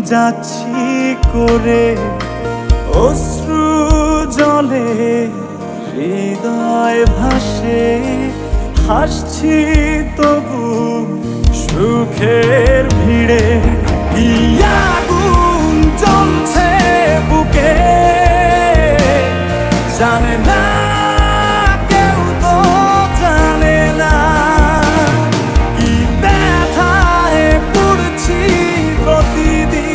যাচ্ছি করে অশ্রু জলে হৃদয় ভাসে, হাসছি তবু সুখের ভিড়ে। কি আগুন জ্বলছে বুকে জানে না কেউ, তো জানে না কি ব্যথায় পড়ছি প্রতিদিন।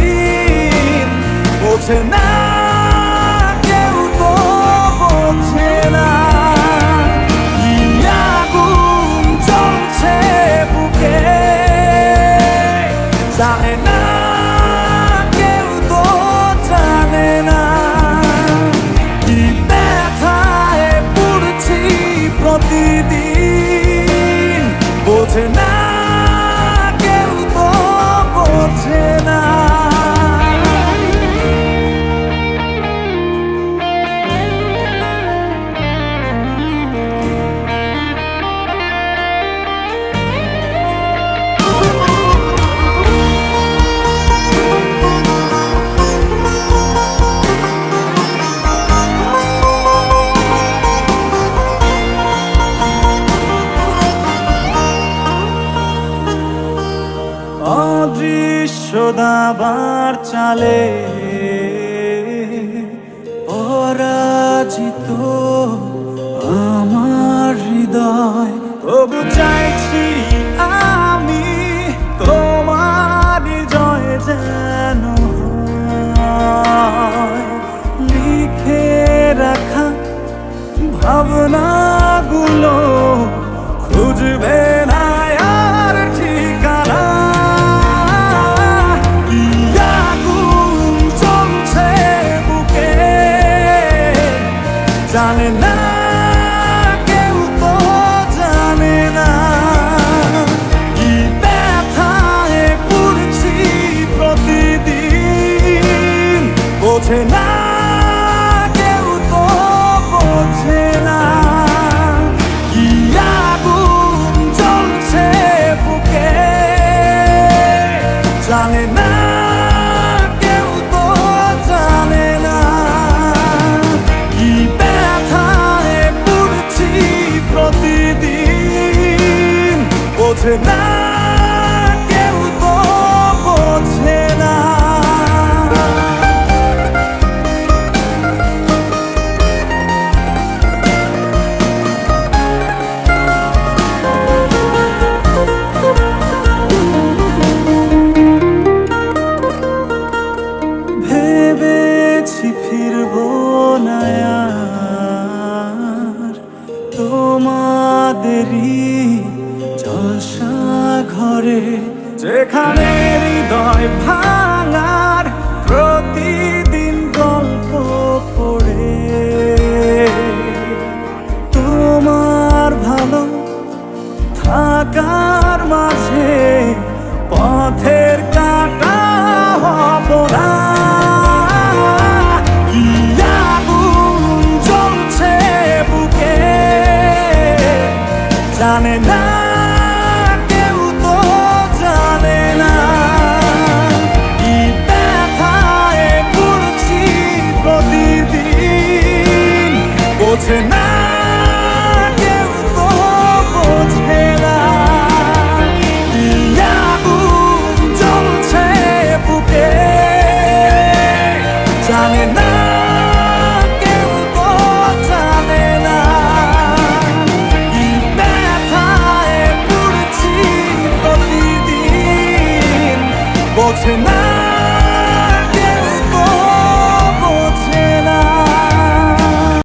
বোঝে না কেউ, তো বোঝে না কি আগুন জ্বলছে বুকে জানে না কেউ, তো জানে না কি ব্যথায় পড়ছি প্রতিদিন। বোঝে না কেউ, তো বোঝে না। অদৃশ্য দাবার চালে পরাজিত আমার হৃদয়। তবু চাইছি আমি তোমার জয় যেন হয়। লিখে রাখা ভাবনাগুলো খুঁজবে না আর ঠিকানা। কি আগুন জ্বলছে বুকে জানে না কেউ, তো জানে না কি ব্যথায় পড়ছি প্রতিদিন। বোঝে না কেউ, তো বোঝে না কি আগুন জ্বলছে বুকে জানে না কেউ, তো জানে না কি ব্যথায় পড়ছি প্রতিদিন। বোঝে না কেউ, তো বোঝে না। ভেবেছি ফিরবো না আর তোমাদেরই জলসা ঘরে, যেখানে হৃদয় ভাঙার প্রতিদিন গল্প পড়ে। তোমার ভালো থাকার মাঝে পথের কাটা হব না। কি আগুন জ্বলছে বুকে জানে না